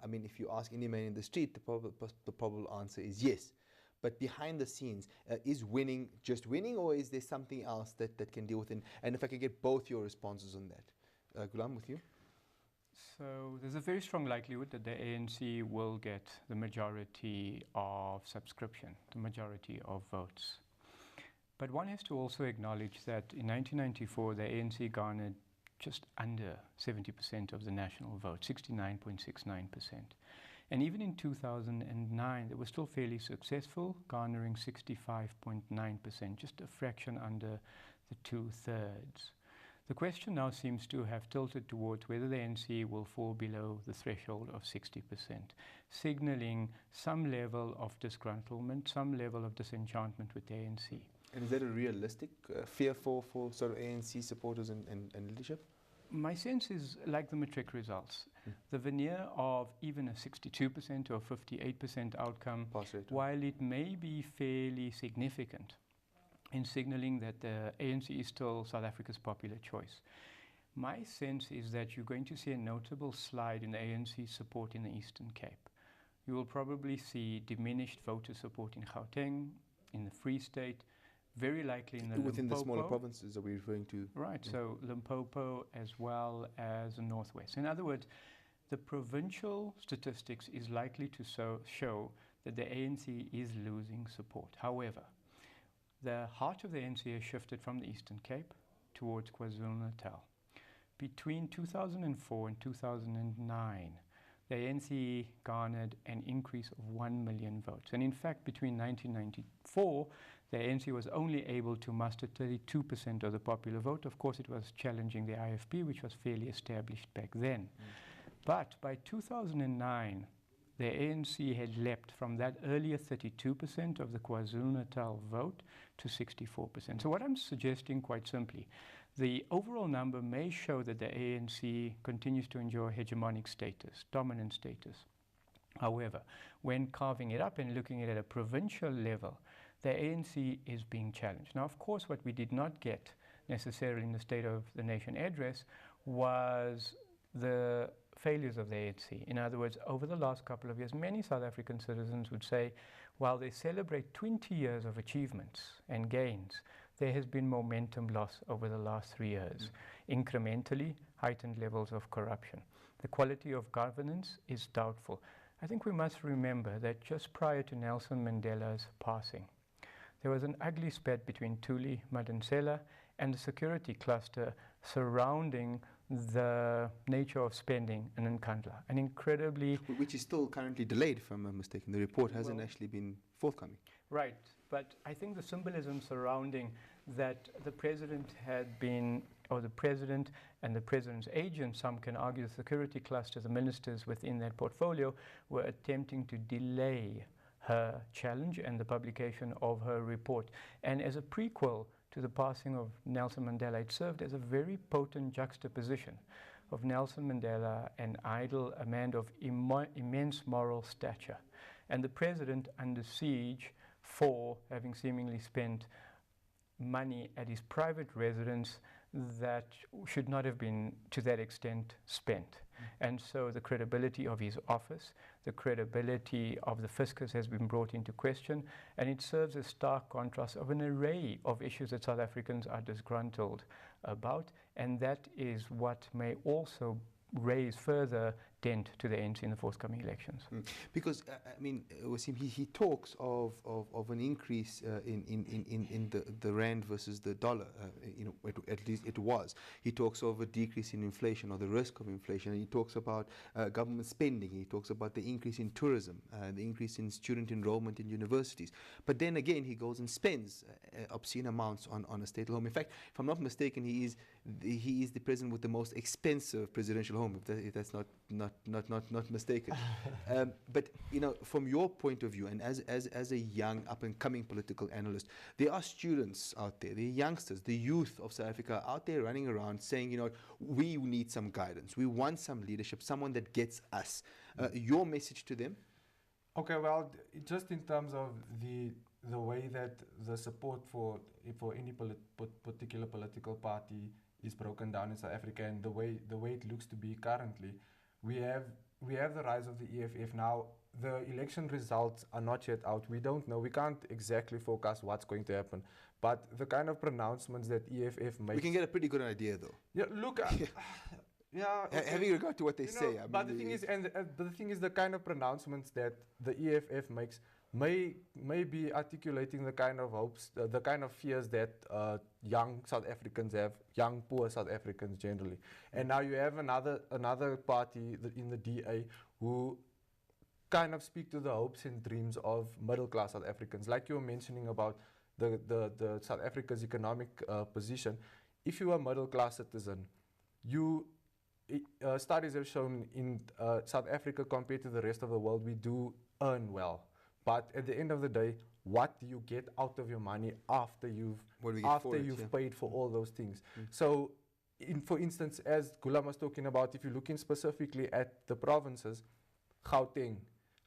I mean, if you ask any man in the street, the probable answer is yes. But behind the scenes, is winning just winning, or is there something else that can deal with it? And if I could get both your responses on that. Goolam, with you? So there's a very strong likelihood that the ANC will get the majority of subscription, the majority of votes. But one has to also acknowledge that in 1994, the ANC garnered just under 70% of the national vote, 69.69%. And even in 2009, they were still fairly successful, garnering 65.9%, just a fraction under the 2/3. The question now seems to have tilted towards whether the ANC will fall below the threshold of 60%, signaling some level of disgruntlement, some level of disenchantment with the ANC. And is that a realistic fear for sort of ANC supporters and leadership? My sense is like the matric results. The veneer of even a 62% or 58% outcome, while it may be fairly significant in signaling that the ANC is still South Africa's popular choice, my sense is that you're going to see a notable slide in the ANC support in the Eastern Cape. You will probably see diminished voter support in Gauteng, in the Free State, very likely in the within Limpopo. the smaller provinces that we're referring to. Right, so Limpopo as well as the Northwest. In other words, the provincial statistics is likely to show that the ANC is losing support. However, the heart of the ANC has shifted from the Eastern Cape towards KwaZulu-Natal. Between 2004 and 2009, the ANC garnered an increase of 1 million votes. And in fact, between 1994, the ANC was only able to muster 32% of the popular vote. Of course, it was challenging the IFP, which was fairly established back then. But by 2009, the ANC had leapt from that earlier 32% of the KwaZulu-Natal vote to 64%. So what I'm suggesting, quite simply, the overall number may show that the ANC continues to enjoy hegemonic status, dominant status. However, when carving it up and looking at it at a provincial level, the ANC is being challenged. Now, of course, what we did not get necessarily in the State of the Nation address was the failures of the ANC. In other words, over the last couple of years, many South African citizens would say, while they celebrate 20 years of achievements and gains, there has been momentum loss over the last 3 years. Incrementally, heightened levels of corruption. The quality of governance is doubtful. I think we must remember that just prior to Nelson Mandela's passing, there was an ugly spat between Thuli Madonsela and the security cluster surrounding the nature of spending in Nkandla. An incredibly... Which is still currently delayed, if I'm not mistaken. The report hasn't actually been forthcoming. Right, but I think the symbolism surrounding that the president had been, or the president and the president's agents, some can argue the security cluster, the ministers within that portfolio, were attempting to delay her challenge and the publication of her report. And as a prequel to the passing of Nelson Mandela, it served as a very potent juxtaposition of Nelson Mandela, an idol, a man of immense moral stature, and the president under siege for having seemingly spent money at his private residence that should not have been to that extent spent. And so the credibility of his office, the credibility of the fiscus has been brought into question, and it serves as stark contrast of an array of issues that South Africans are disgruntled about, and that is what may also raise further dent to the ANC in the forthcoming elections. Because, I mean, Waseem, he talks of an increase in the rand versus the dollar, at least it was. He talks of a decrease in inflation or the risk of inflation, and he talks about government spending, he talks about the increase in tourism, the increase in student enrollment in universities. But then again, he goes and spends obscene amounts on a state home. In fact, if I'm not mistaken, he is the president with the most expensive presidential home, if that's not mistaken. But from your point of view, and as a young up-and-coming political analyst, there are students out there, there are youngsters, the youth of South Africa out there running around saying, we need some guidance, we want some leadership, someone that gets us. Your message to them? Okay, well, just in terms of the way that the support for any particular political party is broken down in South Africa, and the way it looks to be currently, we have the rise of the EFF now. The election results are not yet out. We don't know. We can't exactly forecast what's going to happen. But the kind of pronouncements that EFF makes, we can get a pretty good idea, though. Yeah, look. Yeah. Okay. Having regard to what they say. But the thing is, the kind of pronouncements that the EFF makes may be articulating the kind of hopes, the kind of fears that young South Africans have, young poor South Africans generally. And now you have another party in the DA who kind of speak to the hopes and dreams of middle class South Africans, like you were mentioning about the South Africa's economic position. If you are a middle class citizen, studies have shown in South Africa compared to the rest of the world, we do earn well. But at the end of the day, what do you get out of your money after you've paid for all those things? So, for instance, as Goolam was talking about, if you're looking specifically at the provinces, Gauteng,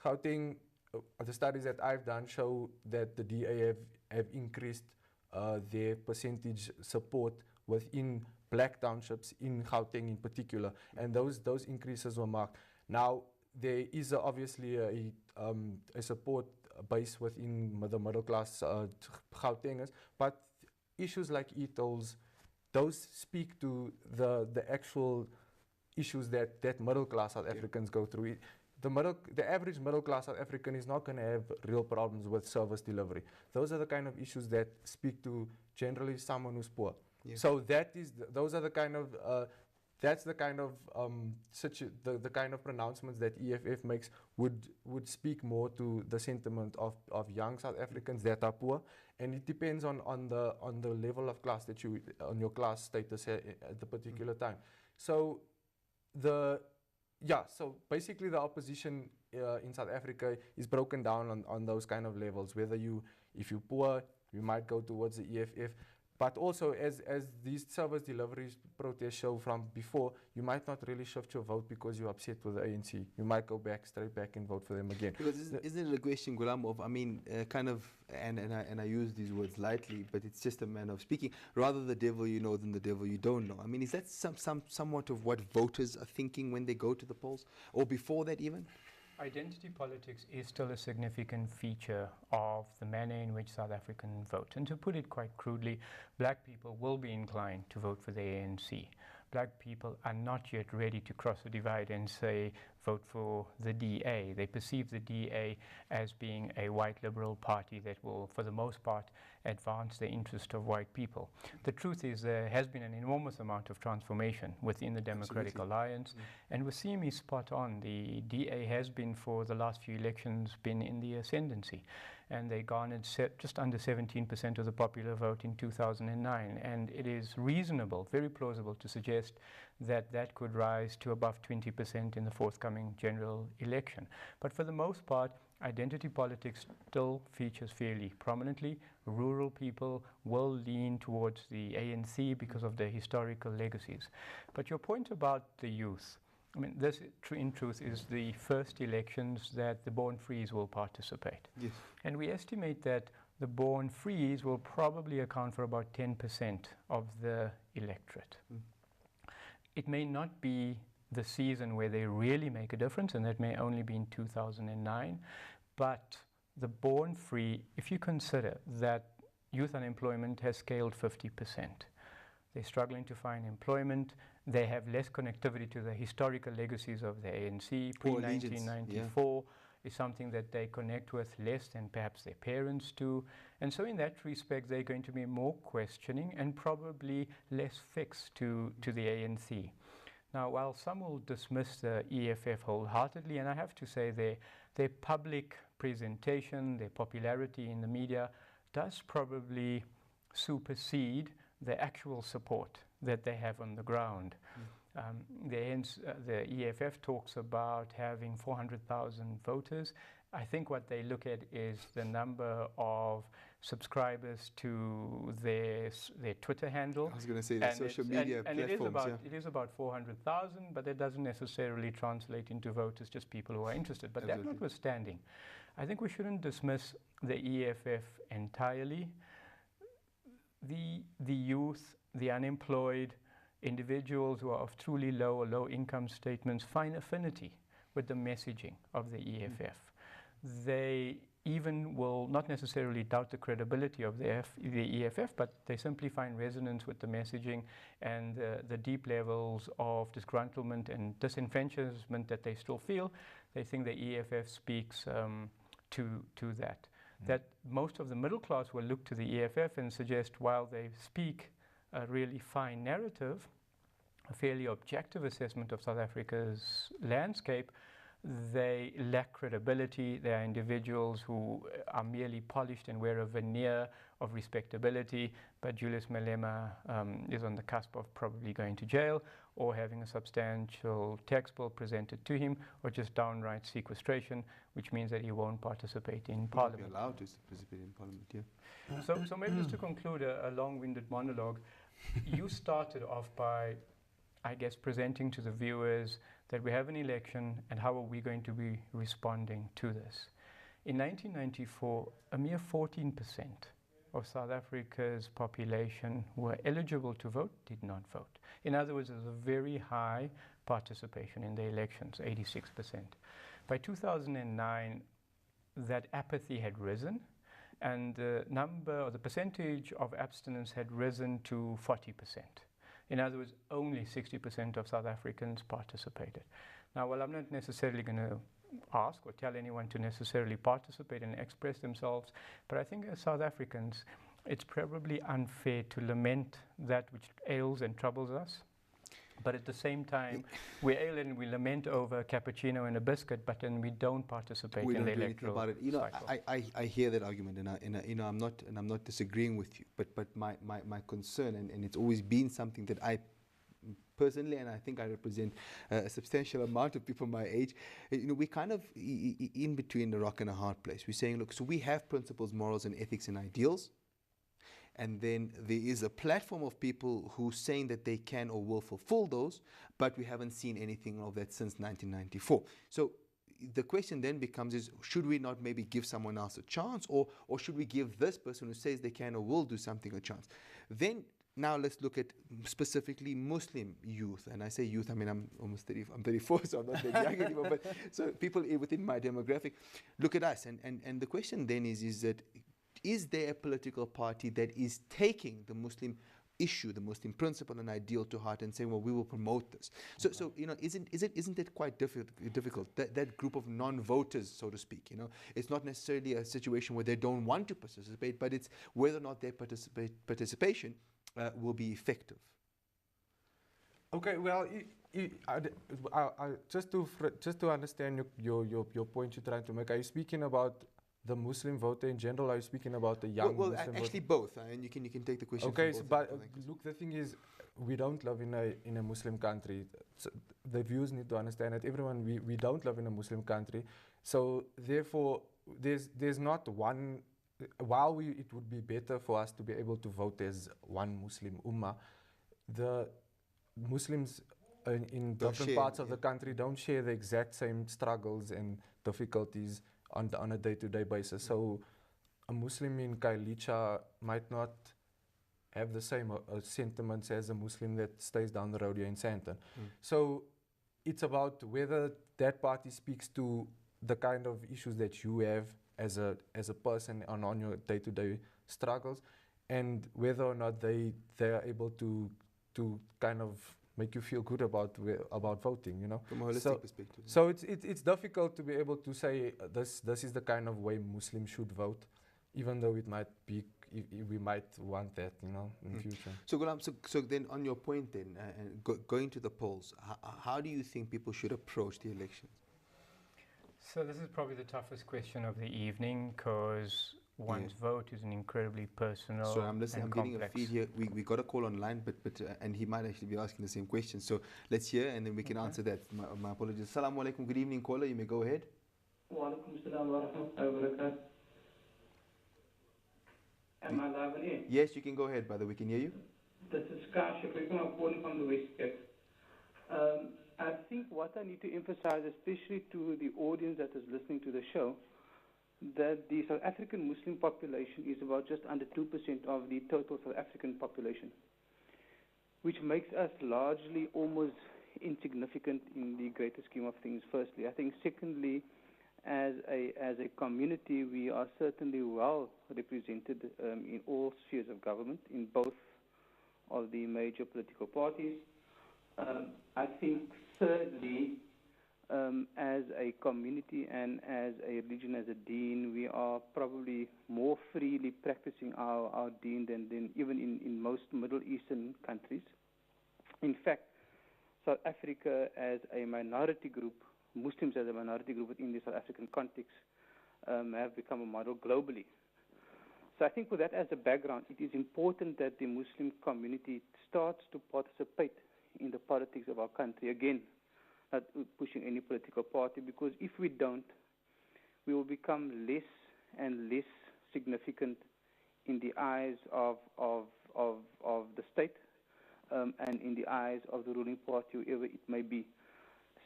the studies that I've done show that the DA have increased their percentage support within black townships in Gauteng in particular, and those increases were marked. Now, there is obviously a support base within the middle class Gautengers, but issues like e-tolls, those speak to the actual issues that middle class South Africans go through. The average middle class South African is not going to have real problems with service delivery. Those are the kind of issues that speak to generally someone who's poor. So those are the kind of that's the kind of the kind of pronouncements that EFF makes would speak more to the sentiment of young South Africans that are poor, and it depends on the level of class that you on your class status at the particular time. So so basically the opposition in South Africa is broken down on those kind of levels. If you're poor, you might go towards the EFF. But also, as these service delivery protests show from before, you might not really shift your vote because you're upset with the ANC. You might go straight back and vote for them again. Because isn't it a question, Goolam, of, and I use these words lightly, but it's just a manner of speaking, rather the devil you know than the devil you don't know. I mean, is that somewhat of what voters are thinking when they go to the polls, or before that even? Identity politics is still a significant feature of the manner in which South Africans vote. And to put it quite crudely, black people will be inclined to vote for the ANC. Black people are not yet ready to cross the divide and say, vote for the DA. They perceive the DA as being a white liberal party that will, for the most part, advance the interest of white people. The truth is there has been an enormous amount of transformation within the Democratic Alliance, and Waseem is spot on. The DA has been, for the last few elections, been in the ascendancy, and they garnered just under 17% of the popular vote in 2009, and it is reasonable, very plausible to suggest that that could rise to above 20% in the forthcoming general election. But for the most part, identity politics still features fairly prominently. Rural people will lean towards the ANC because of their historical legacies. But your point about the youth, I mean, this in truth is the first elections that the born frees will participate. Yes. And we estimate that the born frees will probably account for about 10% of the electorate. It may not be the season where they really make a difference, and that may only be in 2009, but the born free, if you consider that youth unemployment has scaled 50%, they're struggling to find employment, they have less connectivity to the historical legacies of the ANC. Pre-1994 is something that they connect with less than perhaps their parents do. And so in that respect, they're going to be more questioning and probably less fixed to the ANC. Now, while some will dismiss the EFF wholeheartedly, and I have to say their public presentation, their popularity in the media does probably supersede the actual support that they have on the ground. The EFF talks about having 400,000 voters. I think what they look at is the number of subscribers to their Twitter handle. I was going to say the social media platforms. It is about 400,000, but that doesn't necessarily translate into voters, just people who are interested. But that notwithstanding, I think we shouldn't dismiss the EFF entirely. The youth, the unemployed, individuals who are of truly low or low income statements find affinity with the messaging of the EFF. They even will not necessarily doubt the credibility of the EFF, but they simply find resonance with the messaging and the deep levels of disgruntlement and disenfranchisement that they still feel. They think the EFF speaks to that. That most of the middle class will look to the EFF and suggest, while they speak a really fine narrative, a fairly objective assessment of South Africa's landscape, they lack credibility. They are individuals who are merely polished and wear a veneer of respectability, but Julius Malema is on the cusp of probably going to jail or having a substantial tax bill presented to him, or just downright sequestration, which means that he won't participate in Parliament. Be allowed to participate in Parliament, yeah. So maybe just to conclude a long-winded monologue, you started off by, I guess, presenting to the viewers that we have an election and how are we going to be responding to this. In 1994, a mere 14% of South Africa's population who were eligible to vote did not vote. In other words, there was a very high participation in the elections, 86%. By 2009, that apathy had risen, and the number or the percentage of abstinence had risen to 40%. In other words, only 60% of South Africans participated. Now, well, I'm not necessarily going to ask or tell anyone to necessarily participate and express themselves, but I think as South Africans, it's probably unfair to lament that which ails and troubles us. But at the same time, we ail and we lament over a cappuccino and a biscuit, but then we don't participate in the electoral about it. You know, cycle. I hear that argument, and you know, I'm not disagreeing with you. But my concern, and it's always been something that I personally, and I think I represent a substantial amount of people my age, you know, we kind of in between a rock and a hard place. We're saying, look, so we have principles, morals, and ethics and ideals. And then there is a platform of people who saying that they can or will fulfill those, but we haven't seen anything of that since 1994. So the question then becomes is, should we not maybe give someone else a chance, or should we give this person who says they can or will do something a chance? Then now let's look at specifically Muslim youth. And I say youth, I mean, I'm almost 30, I'm 34, so I'm not that young anymore, but so people within my demographic, look at us. And the question then is that, is there a political party that is taking the Muslim issue, the Muslim principle and ideal to heart and saying, well, we will promote this? So you know, isn't it quite difficult that group of non-voters, so to speak? You know, it's not necessarily a situation where they don't want to participate, but it's whether or not their participation will be effective. Okay, well, I just to understand your point you're trying to make, are you speaking about the Muslim voter in general? Are you speaking about the young well, Muslim actually voter? both, and you can take the question. Okay, from so, both but look, the thing is, we don't live in a Muslim country. So the viewers need to understand that we don't live in a Muslim country. So therefore, there's not one. While it would be better for us to be able to vote as one Muslim ummah, the Muslims in different parts of the country don't share the exact same struggles and difficulties on a day-to-day basis. So a Muslim in Kailicha might not have the same sentiments as a Muslim that stays down the road here in Sandton. So it's about whether that party speaks to the kind of issues that you have as a person on your day-to-day struggles, and whether or not they are able to kind of make you feel good about voting, you know. From a holistic perspective. So it's difficult to be able to say this is the kind of way Muslims should vote, even though it might be we might want that, you know, in the future. So Goolam, so then on your point then, going to the polls, how do you think people should approach the elections? So this is probably the toughest question of the evening, because one's vote is an incredibly personal. So I'm listening. I'm getting complex. a feed here. We got a call online, but and he might actually be asking the same question. So let's hear, and then we can answer that. My apologies. Assalamu alaikum. Good evening, caller. You may go ahead. Wa alaikum assalam wa rahmatullahi wa barakatuh. Am I live on air? Yes, you can go ahead, brother. We can hear you. This is Kash. I'm calling from the West Cape. I think what I need to emphasize, especially to the audience that is listening to the show, that the South African Muslim population is about just under 2% of the total South African population, which makes us largely almost insignificant in the greater scheme of things, firstly. I think secondly, as a community, we are certainly well represented in all spheres of government, in both of the major political parties. I think thirdly, as a community and as a religion, as a deen, we are probably more freely practicing our deen than even in most Middle Eastern countries. In fact, South Africa as a minority group, Muslims as a minority group within the South African context, have become a model globally. So I think with that as a background, it is important that the Muslim community starts to participate in the politics of our country. Again, not pushing any political party, because if we don't, we will become less and less significant in the eyes of the state and in the eyes of the ruling party, whoever it may be.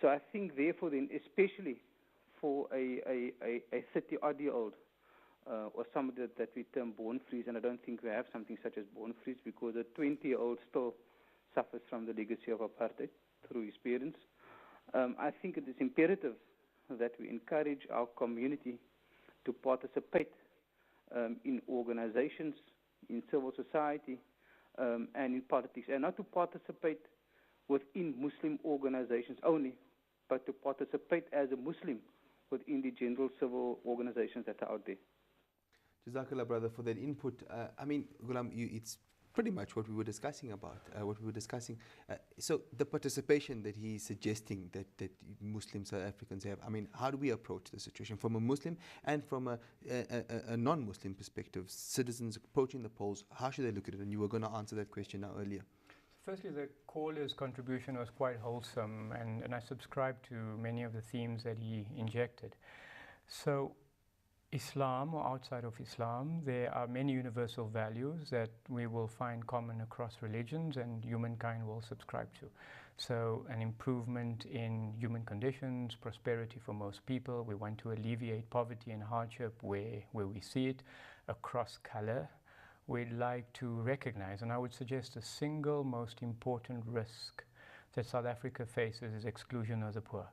So I think, therefore, then, especially for a 30-odd-year-old or somebody that we term born-frees, and I don't think we have something such as born-frees, because a 20-year-old still suffers from the legacy of apartheid through his parents. I think it is imperative that we encourage our community to participate in organizations, in civil society, and in politics, and not to participate within Muslim organizations only, but to participate as a Muslim within the general civil organizations that are out there. Jazakallah, brother, for that input. I mean, Goolam, it's pretty much what we were discussing about, so the participation that he's suggesting that Muslim South Africans have, I mean, how do we approach the situation from a Muslim and from a non-Muslim perspective? Citizens approaching the polls, how should they look at it? And you were going to answer that question now earlier. Firstly, the caller's contribution was quite wholesome, and I subscribe to many of the themes that he injected. So, Islam or outside of Islam, there are many universal values that we will find common across religions and humankind will subscribe to. So an improvement in human conditions, prosperity for most people. We want to alleviate poverty and hardship where we see it across color. We'd like to recognize, and I would suggest the single most important risk that South Africa faces is exclusion of the poor.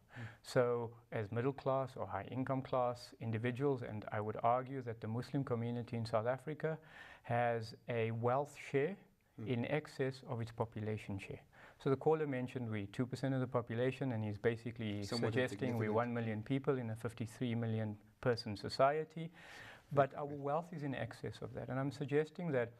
So as middle class or high income class individuals, and I would argue that the Muslim community in South Africa has a wealth share in excess of its population share. So the caller mentioned we're 2% of the population, and he's basically suggesting we're 1 million people in a 53 million person society, but our wealth is in excess of that. And I'm suggesting that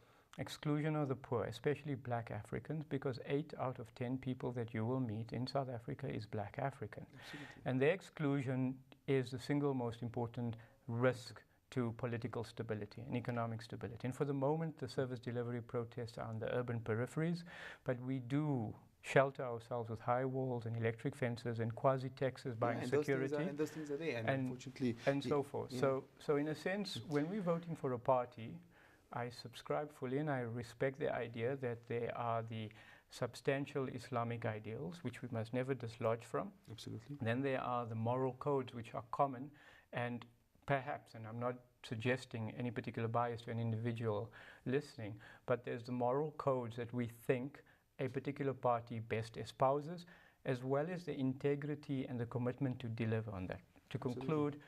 exclusion of the poor, especially black Africans, because 8 out of 10 people that you will meet in South Africa is black African. Absolutely. And their exclusion is the single most important risk to political stability and economic stability. And for the moment, the service delivery protests are on the urban peripheries, but we do shelter ourselves with high walls and electric fences and quasi-taxes buying security. And those things are there, and unfortunately... And so forth. Yeah. So in a sense, when we're voting for a party, I subscribe fully and I respect the idea that there are the substantial Islamic ideals, which we must never dislodge from. Absolutely. Then there are the moral codes, which are common, and perhaps, and I'm not suggesting any particular bias to an individual listening, but there's the moral codes that we think a particular party best espouses, as well as the integrity and the commitment to deliver on that. To conclude,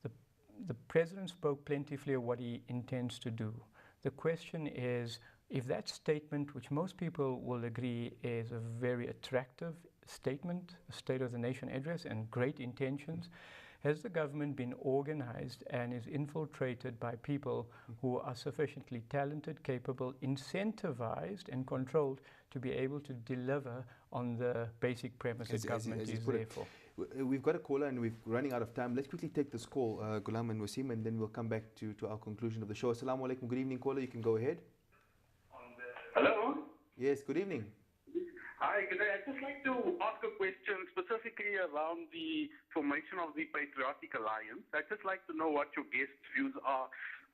the President spoke plentifully of what he intends to do. The question is, if that statement, which most people will agree is a very attractive statement, a State of the Nation address and great intentions, has the government been organized and is infiltrated by people who are sufficiently talented, capable, incentivized and controlled to be able to deliver on the basic premise that government is there for? We've got a caller and we're running out of time. Let's quickly take this call, Goolam and Waseem, and then we'll come back to our conclusion of the show. Assalamu alaikum. Good evening, caller. You can go ahead. Hello? Yes, good evening. Hi, good day. I'd just like to ask a question specifically around the formation of the Patriotic Alliance. I'd just like to know what your guests' views are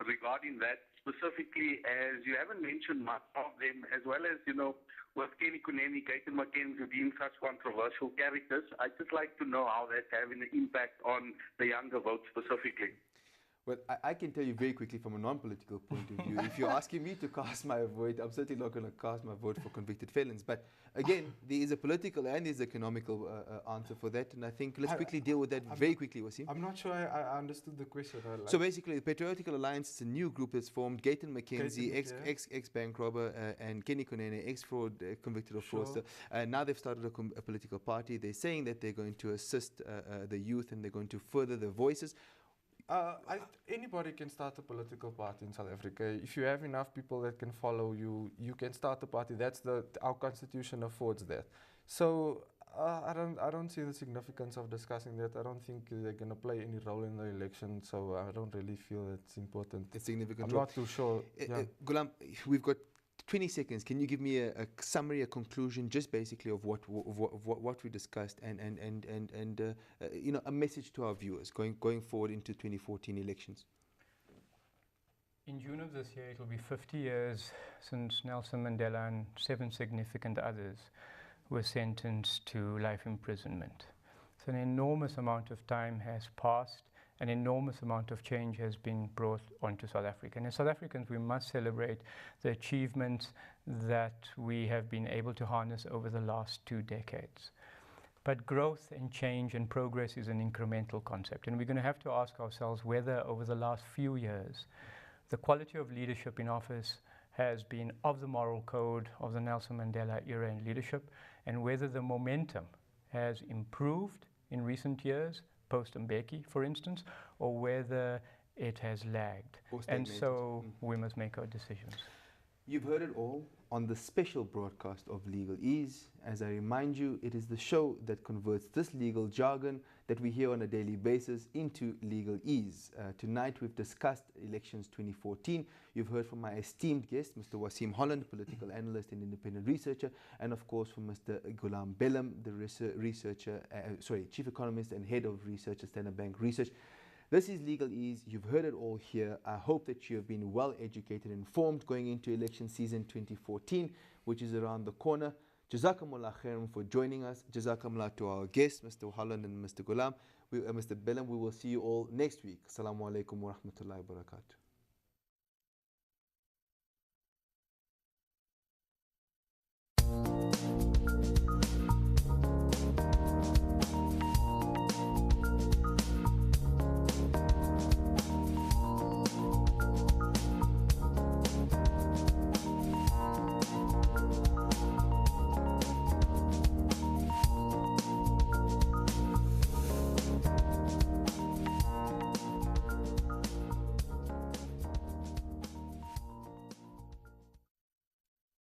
regarding that, specifically as you haven't mentioned much of them, as well as, with Kenny Kuneni, Gaten McKenzie being such controversial characters. I'd just like to know how that's having an impact on the younger vote specifically. Well, I can tell you very quickly from a non-political point of view, if you're asking me to cast my vote, I'm certainly not going to cast my vote for convicted felons. But again, there is a political and there's economical answer for that. And I think let's quickly deal with that very quickly, Waseem. I'm not sure I understood the question. So basically, the Patriotical Alliance is a new group that's formed. Gayton McKenzie, ex-bank robber, and Kenny Konene, ex-fraud, convicted of fraudster. Now they've started a political party. They're saying that they're going to assist the youth and they're going to further their voices. Anybody can start a political party in South Africa. If you have enough people that can follow you, you can start a party. That's our constitution affords that. So I don't see the significance of discussing that. I don't think they're going to play any role in the election. So I don't really feel it's important. It's significant. I'm not too sure. Goolam, we've got 20 seconds. Can you give me a summary, a conclusion, just basically of what we discussed, and you know, a message to our viewers going forward into 2014 elections? In June of this year, it will be 50 years since Nelson Mandela and 7 significant others were sentenced to life imprisonment. So an enormous amount of time has passed. An enormous amount of change has been brought onto South Africa. And as South Africans, we must celebrate the achievements that we have been able to harness over the last 2 decades. But growth and change and progress is an incremental concept. And we're going to have to ask ourselves whether over the last few years, the quality of leadership in office has been of the moral code of the Nelson Mandela era in leadership, and whether the momentum has improved in recent years, post-Mbeki, for instance, or whether it has lagged. And so we must make our decisions. You've heard it all on the special broadcast of Legal Ease. As I remind you, it is the show that converts this legal jargon that we hear on a daily basis into Legal Ease. Tonight we've discussed elections 2014. You've heard from my esteemed guest, Mr. Waseem Holland, political analyst and independent researcher, and of course from Mr. Goolam, the chief economist and head of research at Standard Bank Research. This is Legal Ease. You've heard it all here. I hope that you have been well educated and informed going into election season 2014, which is around the corner. Jazakumullah khairan for joining us. Jazakumullah to our guests, Mr. Holland and Mr. Goolam. Mr. Ballim, we will see you all next week. Assalamu alaikum wa rahmatullahi wa barakatuh.